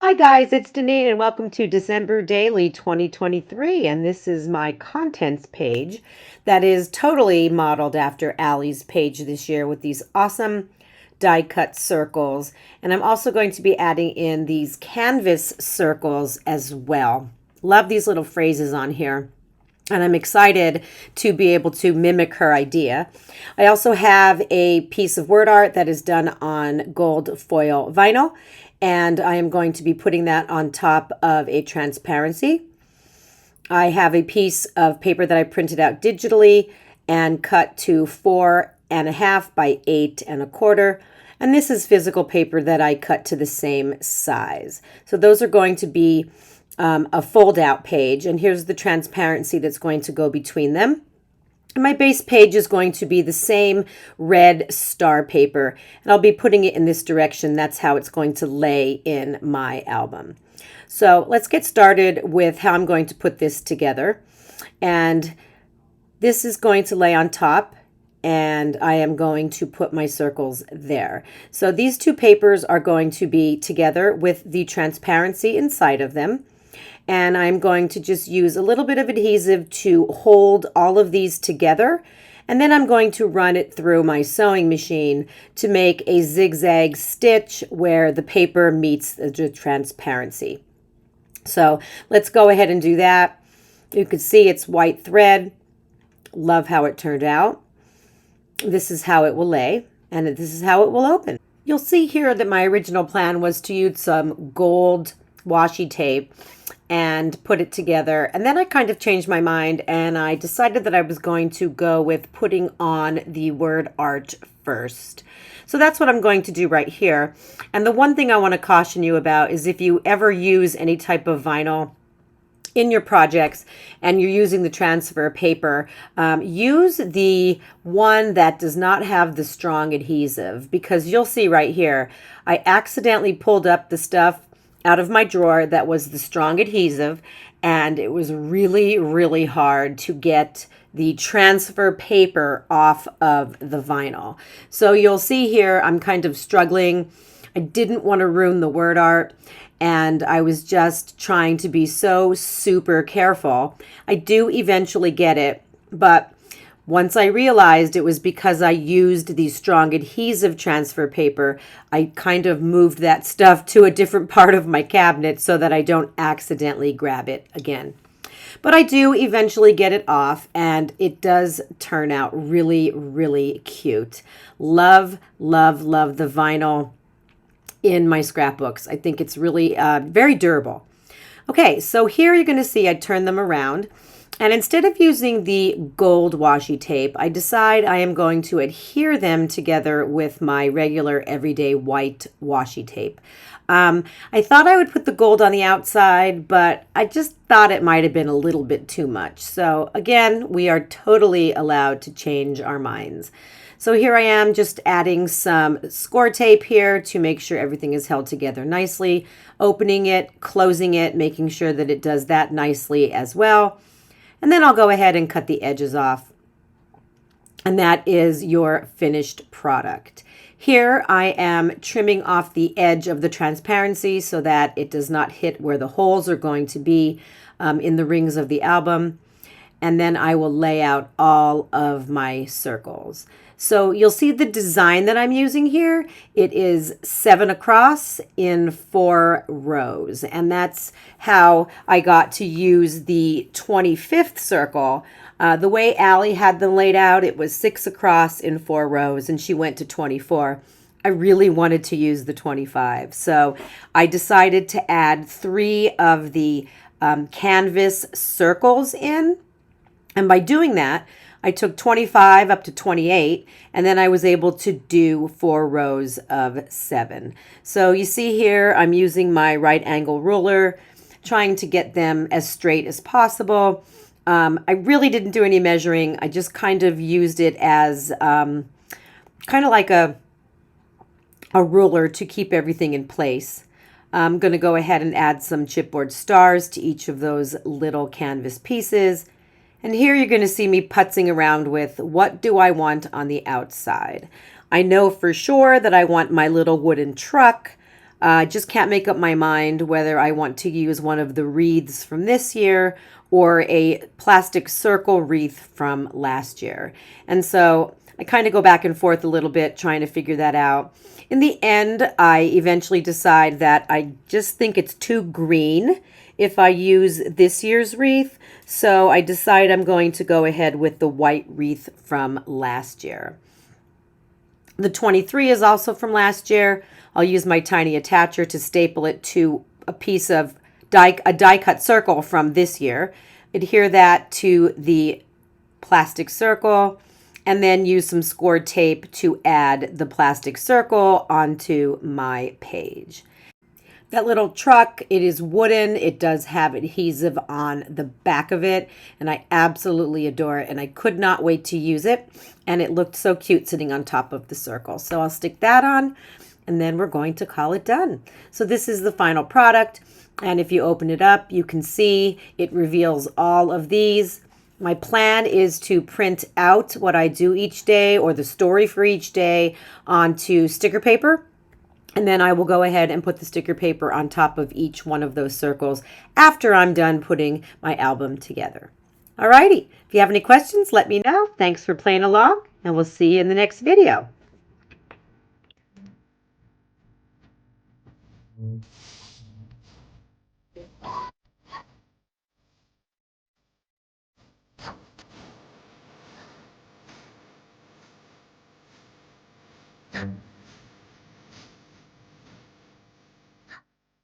Hi guys, it's Denise and welcome to December Daily 2023. And this is my contents page that is totally modeled after Allie's page this year with these awesome die cut circles. And I'm also going to be adding in these canvas circles as well. Love these little phrases on here. And I'm excited to be able to mimic her idea. I also have a piece of word art that is done on gold foil vinyl, and I am going to be putting that on top of a transparency. I have a piece of paper that I printed out digitally and cut to 4.5 by 8.25. And this is physical paper that I cut to the same size. So those are going to be a fold out page, and here's the transparency that's going to go between them. And my base page is going to be the same red star paper, and I'll be putting it in this direction. That's how it's going to lay in my album. So let's get started with how I'm going to put this together. And this is going to lay on top, and I am going to put my circles there. So these two papers are going to be together with the transparency inside of them. And I'm going to just use a little bit of adhesive to hold all of these together. And then I'm going to run it through my sewing machine to make a zigzag stitch where the paper meets the transparency. So let's go ahead and do that. You can see it's white thread. Love how it turned out. This is how it will lay, and this is how it will open. You'll see here that my original plan was to use some gold washi tape and put it together. And then I kind of changed my mind and I decided that I was going to go with putting on the word art first. So that's what I'm going to do right here. And the one thing I want to caution you about is if you ever use any type of vinyl in your projects and you're using the transfer paper, use the one that does not have the strong adhesive, because you'll see right here, I accidentally pulled up the stuff out of my drawer that was the strong adhesive, and it was really, really hard to get the transfer paper off of the vinyl. So you'll see here, I'm kind of struggling. I didn't want to ruin the word art, and I was just trying to be so super careful. I do eventually get it, but once I realized it was because I used the strong adhesive transfer paper, I kind of moved that stuff to a different part of my cabinet so that I don't accidentally grab it again. But I do eventually get it off, and it does turn out really, really cute. Love, love, love the vinyl in my scrapbooks. I think it's really very durable. Okay, so here you're going to see I turn them around. And instead of using the gold washi tape, I decide I am going to adhere them together with my regular everyday white washi tape. I thought I would put the gold on the outside, but I just thought it might have been a little bit too much. So again, we are totally allowed to change our minds. So here I am just adding some score tape here to make sure everything is held together nicely, opening it, closing it, making sure that it does that nicely as well. And then I'll go ahead and cut the edges off. And that is your finished product. Here I am trimming off the edge of the transparency so that it does not hit where the holes are going to be in the rings of the album. And then I will lay out all of my circles. So you'll see the design that I'm using here. It is 7 across in 4 rows. And that's how I got to use the 25th circle. The way Allie had them laid out, it was 6 across in 4 rows, and she went to 24. I really wanted to use the 25. So I decided to add 3 of the canvas circles in. And by doing that, I took 25 up to 28, and then I was able to do 4 rows of 7. So you see here, I'm using my right angle ruler, trying to get them as straight as possible. I really didn't do any measuring. I just kind of used it as kind of like a ruler to keep everything in place. I'm going to go ahead and add some chipboard stars to each of those little canvas pieces. And here you're going to see me putzing around with what do I want on the outside. I know for sure that I want my little wooden truck I just can't make up my mind whether I want to use one of the wreaths from this year or a plastic circle wreath from last year. And so I kind of go back and forth a little bit trying to figure that out. In the end, I eventually decide that I just think it's too green if I use this year's wreath. So I decide I'm going to go ahead with the white wreath from last year. The 23 is also from last year. I'll use my tiny attacher to staple it to a piece of a die cut circle from this year. Adhere that to the plastic circle and then use some scored tape to add the plastic circle onto my page. That little truck, it is wooden. It does have adhesive on the back of it, and I absolutely adore it, and I could not wait to use it, and it looked so cute sitting on top of the circle. So I'll stick that on, and then we're going to call it done. So this is the final product, and if you open it up, you can see it reveals all of these. My plan is to print out what I do each day or the story for each day onto sticker paper. And then I will go ahead and put the sticker paper on top of each one of those circles after I'm done putting my album together. Alrighty, if you have any questions, let me know. Thanks for playing along, and we'll see you in the next video.